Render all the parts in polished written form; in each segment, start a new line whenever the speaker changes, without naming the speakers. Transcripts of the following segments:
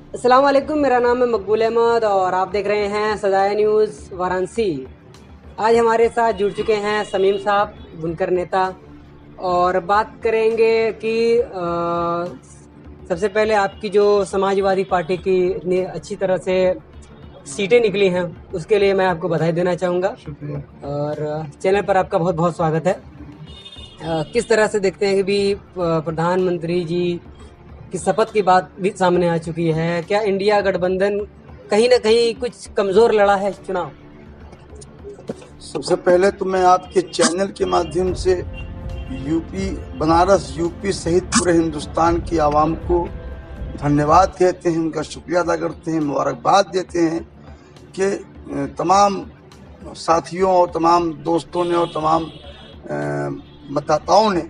अस्सलाम वालेकुम, मेरा नाम है मकबूल अहमद और आप देख रहे हैं सदाया न्यूज़ वाराणसी। आज हमारे साथ जुड़ चुके हैं समीम साहब, बुनकर नेता, और बात करेंगे कि सबसे पहले आपकी जो समाजवादी पार्टी की इतनी अच्छी तरह से सीटें निकली हैं उसके लिए मैं आपको बधाई देना चाहूँगा और चैनल पर आपका बहुत बहुत स्वागत है। किस तरह से देखते हैं कि भी प्रधानमंत्री जी की शपथ की बात भी सामने आ चुकी है, क्या इंडिया गठबंधन कहीं ना कहीं कुछ कमजोर लड़ा है चुनाव?
सबसे पहले तो मैं आपके चैनल के माध्यम से बनारस यूपी सहित पूरे हिंदुस्तान की आवाम को धन्यवाद कहते हैं, उनका शुक्रिया अदा करते हैं, मुबारकबाद देते हैं कि तमाम साथियों और तमाम दोस्तों ने और तमाम मतदाताओं ने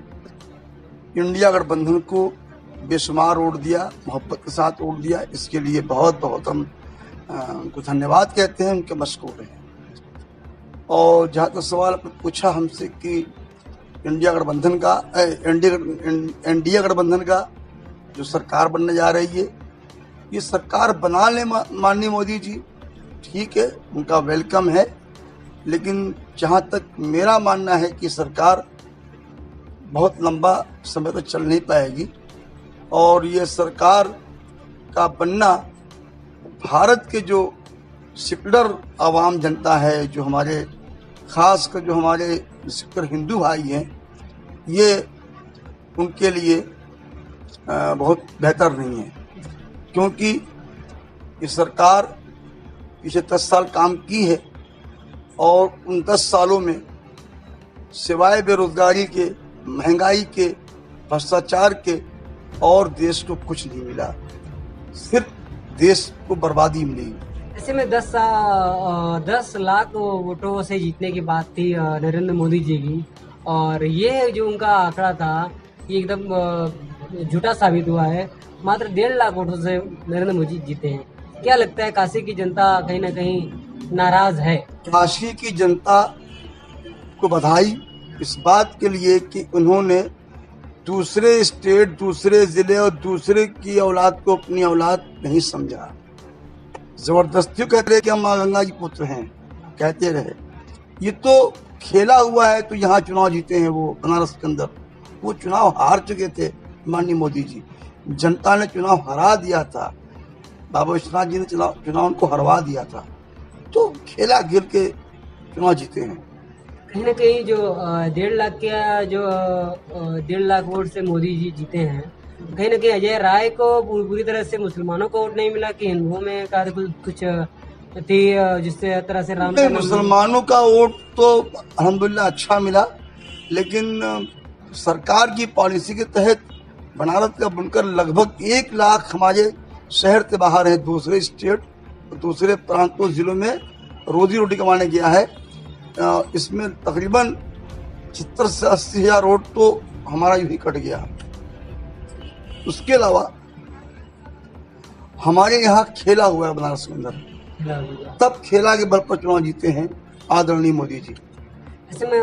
इंडिया गठबंधन को बेशुमार वोट दिया, मोहब्बत के साथ वोट दिया। इसके लिए बहुत बहुत हम उनको धन्यवाद कहते हैं, उनके मशकूर हैं। और जहाँ तक सवाल आपने पूछा हमसे कि इंडिया गठबंधन का जो सरकार बनने जा रही है, ये सरकार बना ले माननीय मोदी जी, ठीक है, उनका वेलकम है। लेकिन जहाँ तक मेरा मानना है कि सरकार बहुत लंबा समय तक चल नहीं पाएगी और ये सरकार का बनना भारत के जो सेक्युलर आवाम जनता है, जो हमारे खास कर जो हमारे सेक्युलर हिंदू भाई हैं, ये उनके लिए बहुत बेहतर नहीं है, क्योंकि ये सरकार पिछले 10 साल काम की है और उन 10 सालों में सिवाय बेरोजगारी के, महंगाई के, भ्रष्टाचार के और देश को कुछ नहीं मिला, सिर्फ देश को बर्बादी मिली।
ऐसे में 10 लाख वोटों से जीतने की बात थी नरेंद्र मोदी जी की, और ये जो उनका आंकड़ा था ये एकदम झूठा साबित हुआ है। मात्र 1.5 लाख वोटों से नरेंद्र मोदी जीते हैं। क्या लगता है, काशी की जनता कहीं ना कहीं नाराज है?
काशी की जनता को बधाई इस बात के लिए कि उन्होंने दूसरे स्टेट, दूसरे जिले और दूसरे की औलाद को अपनी औलाद नहीं समझा। जबरदस्ती कहते रहे कि हम माँ गंगा जी पुत्र हैं, कहते रहे। ये तो खेला हुआ है। तो यहाँ चुनाव जीते हैं वो बनारस के अंदर, वो चुनाव हार चुके थे माननीय मोदी जी। जनता ने चुनाव हरा दिया था, बाबा विश्वनाथ जी ने चुनाव उनको हरवा दिया था। तो खेला खेल के चुनाव जीते हैं।
कहीं ना कहीं जो 1.5 लाख का जो 1.5 लाख वोट से मोदी जी जीते हैं, कहीं ना कहीं अजय राय को पूरी तरह से मुसलमानों को वोट नहीं मिला कि हिंदुओं में का कुछ थी, जिससे तरह से राम का
मुसलमानों का वोट तो अल्हम्दुलिल्लाह अच्छा मिला, लेकिन सरकार की पॉलिसी के तहत बनारस का बुनकर लगभग 1 लाख हमारे शहर से बाहर है, दूसरे स्टेट, दूसरे प्रांतों, जिलों में रोजी रोटी कमाने गया है। इसमें तकरीबन 70 से 80 हजार वोट तो हमारा यूं कट गया। उसके अलावा हमारे यहाँ खेला हुआ है बनारस के अंदर, तब खेला के बल पर चुनाव जीते हैं आदरणीय मोदी जी।
ऐसे में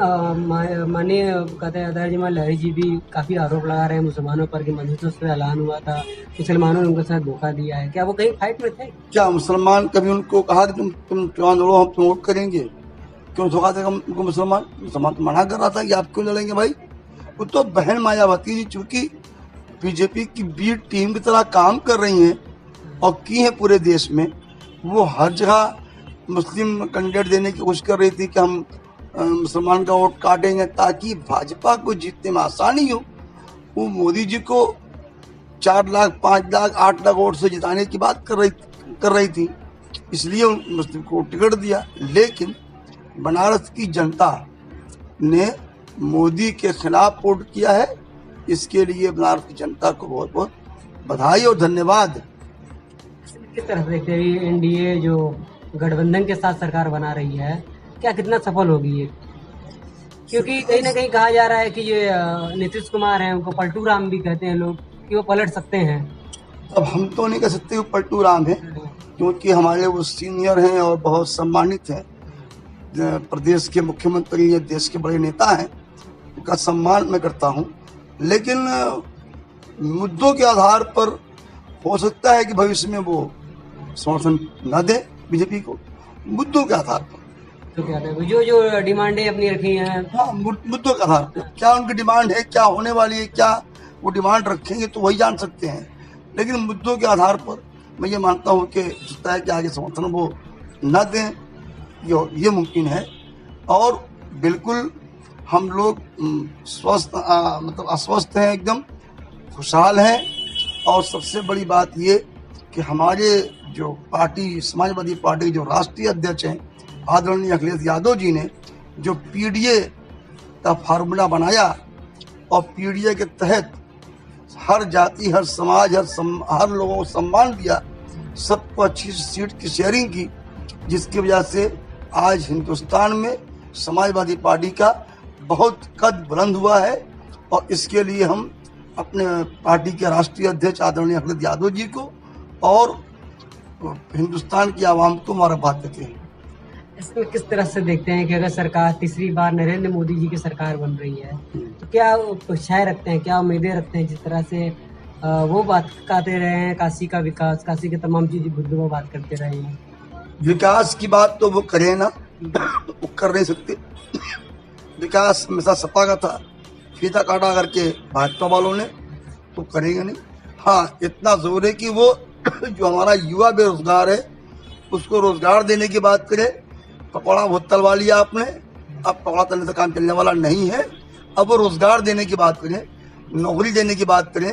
माननीय कहते जी लहरी जी भी काफी आरोप लगा रहे हैं मुसलमानों पर कि मंदिरों से ऐलान हुआ था, मुसलमानों ने उनके साथ धोखा दिया है। क्या वो कहीं फाइट में थे? क्या
मुसलमान कभी उनको कहा कि तुम चुनाव लड़ो, हम तुम वोट करेंगे? क्यों धोखा देगा उनको मुसलमान? मुसलमान तो मना कर रहा था कि आप क्यों लड़ेंगे भाई। वो तो बहन मायावती जी चूंकि बीजेपी की बी टीम की तरह काम कर रही हैं और की है पूरे देश में, वो हर जगह मुस्लिम कैंडिडेट देने की कोशिश कर रही थी कि हम मुसलमान का वोट काटेंगे ताकि भाजपा को जीतने में आसानी हो। वो मोदी जी को 4 लाख, 5 लाख, 8 लाख वोट से जिताने की बात कर रही थी, इसलिए मुस्लिम को टिकट दिया। लेकिन बनारस की जनता ने मोदी के खिलाफ वोट किया है, इसके लिए बनारस की जनता को बहुत बहुत बधाई और धन्यवाद।
किस तरह से देखते हैं एनडीए जो गठबंधन के साथ सरकार बना रही है, क्या कितना सफल होगी ये? क्योंकि कहीं ना कहीं कहा जा रहा है कि ये नीतीश कुमार हैं, उनको पलटू राम भी कहते हैं लोग, कि वो पलट सकते हैं।
अब हम तो नहीं कह सकते वो पलटू राम है, क्योंकि हमारे वो सीनियर हैं और बहुत सम्मानित हैं, प्रदेश के मुख्यमंत्री या देश के बड़े नेता हैं, उनका सम्मान मैं करता हूं। लेकिन मुद्दों के आधार पर हो सकता है कि भविष्य में वो समर्थन न दे बीजेपी को मुद्दों के आधार पर।
तो क्या है जो जो डिमांडें अपनी रखी हैं,
हाँ, मुद्दों के आधार पर क्या उनकी डिमांड है, क्या होने वाली है, क्या वो डिमांड रखेंगे तो वही जान सकते हैं। लेकिन मुद्दों के आधार पर मैं ये मानता हूँ कि सकता है कि आगे समर्थन वो न दें, ये मुमकिन है। और बिल्कुल हम लोग स्वस्थ मतलब अस्वस्थ हैं, एकदम खुशहाल हैं। और सबसे बड़ी बात ये कि हमारे जो पार्टी समाजवादी पार्टी जो राष्ट्रीय अध्यक्ष हैं आदरणीय अखिलेश यादव जी ने जो पीडीए का फार्मूला बनाया और पीडीए के तहत हर जाति, हर समाज, हर लोगों को सम्मान दिया, सबको अच्छी सीट की शेयरिंग की, जिसकी वजह से आज हिंदुस्तान में समाजवादी पार्टी का बहुत कद बुलंद हुआ है। और इसके लिए हम अपने पार्टी के राष्ट्रीय अध्यक्ष आदरणीय अखिलेश यादव जी को और हिंदुस्तान की आवाम को मुबारकबाद देते हैं।
इसमें किस तरह से देखते हैं कि अगर सरकार तीसरी बार नरेंद्र मोदी जी की सरकार बन रही है तो क्या अपेक्षाएं रखते हैं, क्या उम्मीदें रखते हैं? जिस तरह से वो बात कहते रहे हैं काशी का विकास, काशी के तमाम चीज मुद्दों पर बात करते रहे हैं।
विकास की बात तो वो करें ना, वो कर नहीं सकते। विकास हमेशा सपा का था, फीता काटा करके भाजपा वालों ने, तो करेंगे नहीं। हाँ, इतना जोर है कि वो जो हमारा युवा बेरोजगार है उसको रोजगार देने की बात करें। पकौड़ा बहुत तलवा लिया आपने, अब पकौड़ा तलने से काम चलने वाला नहीं है। अब वो रोजगार देने की बात करें, नौकरी देने की बात करें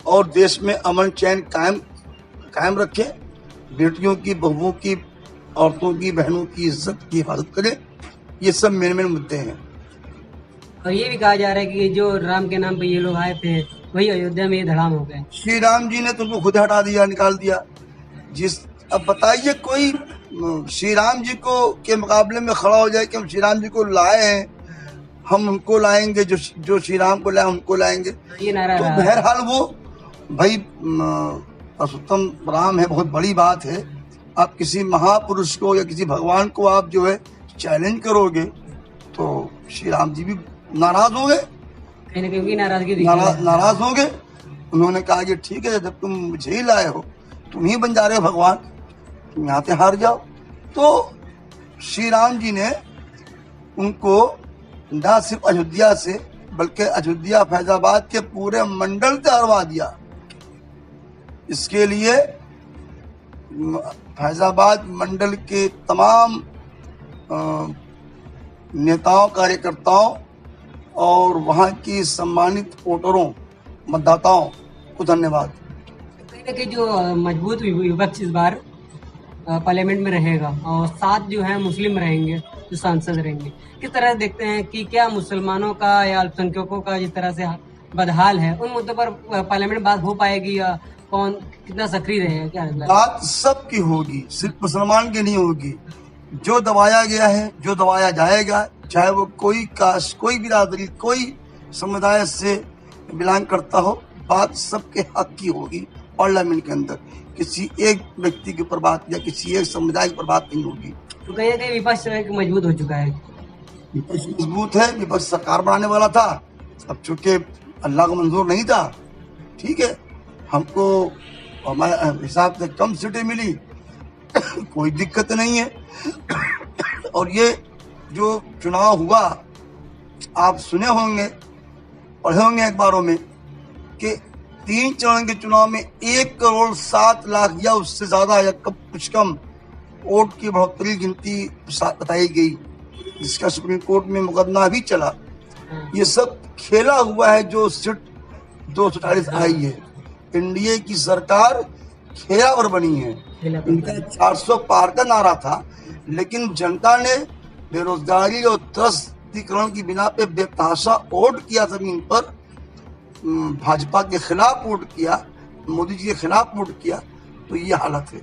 और देश में अमन चैन कायम रखें, बेटियों की, बहुओं की, औरतों की, बहनों की इज्जत की हिफाजत करें। ये सब मेन मुद्दे हैं।
और ये भी कहा जा रहा है कि जो राम के नाम पे ये लोग आए थे वही अयोध्या में धड़ाम हो गए।
श्री राम जी ने तुमको खुद हटा दिया, निकाल दिया। अब बताइए कोई श्री राम जी को के मुकाबले में खड़ा हो जाए कि हम श्री राम जी को लाए हैं, हम उनको लाएंगे, जो श्री राम को लाए उनको लाएंगे।
ये नारा
तो बहरहाल वो भाई पुरुषोत्तम राम है, बहुत बड़ी बात है। आप किसी महापुरुष को या किसी भगवान को आप जो है चैलेंज करोगे तो श्री राम जी भी नाराज होंगे,
कहीं ना कहीं नाराजगी
नाराज होंगे। उन्होंने कहा कि ठीक है, जब तुम मुझे ही लाए हो, तुम ही बन जा रहे हो भगवान, तुम यहाँ से हार जाओ। तो श्री राम जी ने उनको न सिर्फ अयोध्या से बल्कि अयोध्या फैजाबाद के पूरे मंडल से हरवा दिया। इसके लिए फैजाबाद मंडल के तमाम नेताओं, कार्यकर्ताओं और वहाँ की सम्मानित वोटरों, मतदाताओं को धन्यवाद।
कि जो मजबूत विपक्ष इस बार पार्लियामेंट में रहेगा और 7 जो है मुस्लिम रहेंगे, जो सांसद रहेंगे, किस तरह से देखते हैं कि क्या मुसलमानों का या अल्पसंख्यकों का जिस तरह से बदहाल है उन मुद्दों पर पार्लियामेंट बात हो पाएगी या कौन कितना सक्रिय रहेगा? क्या
बात सबकी होगी, सिर्फ मुसलमान की नहीं होगी। जो दबाया गया है, जो दबाया जाएगा, चाहे वो कोई कास्ट, कोई बिरादरी, कोई समुदाय से बिलोंग करता हो, बात सबके हक की होगी। पार्लियामेंट के अंदर किसी एक व्यक्ति के ऊपर बात या किसी एक समुदाय पर बात नहीं होगी।
तो कहीं ना कहीं विपक्ष मजबूत हो चुका है।
विपक्ष मजबूत है, विपक्ष सरकार बनाने वाला था, अब चूंकि अल्लाह को मंजूर नहीं था, ठीक है, हमको हमारे हिसाब से कम सीटें मिली, कोई दिक्कत नहीं है। और ये जो चुनाव हुआ, आप सुने होंगे, पढ़े होंगे अखबारों में कि 3 चरण के चुनाव में 1,07,00,000 या उससे ज्यादा या कुछ कम वोट की बढ़ोतरी गिनती बताई गई, जिसका सुप्रीम कोर्ट में मुकदमा भी चला। ये सब खेला हुआ है। जो सीट 248 आई है, एनडीए की सरकार खेला पर बनी है। इनका 400 पार का नारा था, लेकिन जनता ने बेरोजगारी और त्रस्तीकरण की बिना पे बेतहाशा वोट किया, जमीन पर भाजपा के खिलाफ वोट किया, मोदी जी के खिलाफ वोट किया, तो ये हालत है।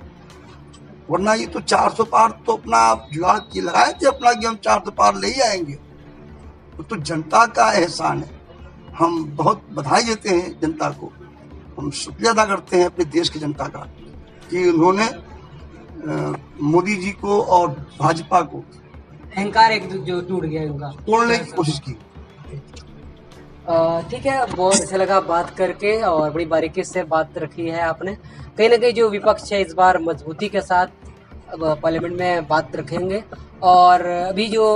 वरना ये तो 400 पार तो अपना आप जुगाड़ की लगाए थे अपना कि हम 400 पार ले ही आएंगे। तो जनता का एहसान है, हम बहुत बधाई देते हैं जनता को, हम शुक्रिया अदा करते हैं अपने देश की जनता का कि उन्होंने मोदी जी को और भाजपा को
अहंकार एक जो टूट गया उनका,
तोड़ने की कोशिश की।
ठीक है, बहुत अच्छा लगा बात करके और बड़ी बारीकी से बात रखी है आपने। कहीं ना कहीं जो विपक्ष है इस बार मजबूती के साथ अब पार्लियामेंट में बात रखेंगे। और अभी जो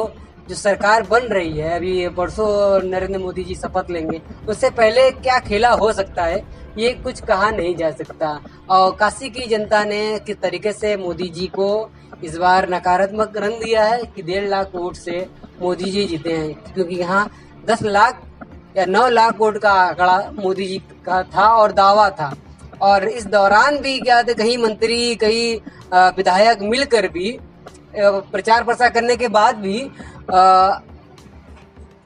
जो सरकार बन रही है, अभी परसों नरेंद्र मोदी जी शपथ लेंगे, उससे पहले क्या खेला हो सकता है ये कुछ कहा नहीं जा सकता। और काशी की जनता ने किस तरीके से मोदी जी को इस बार नकारात्मक रंग दिया है कि 1.5 लाख वोट से मोदी जी जीते हैं, क्योंकि यहाँ 10 लाख या 9 लाख वोट का आंकड़ा मोदी जी का था और दावा था। और इस दौरान भी क्या थे, कई मंत्री कई विधायक मिलकर भी प्रचार प्रसार करने के बाद भी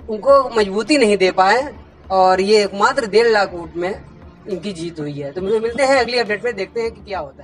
उनको मजबूती नहीं दे पाए और ये मात्र 1.5 लाख वोट में इनकी जीत हुई है। तो मिलते हैं अगली अपडेट में, देखते हैं कि क्या होता है।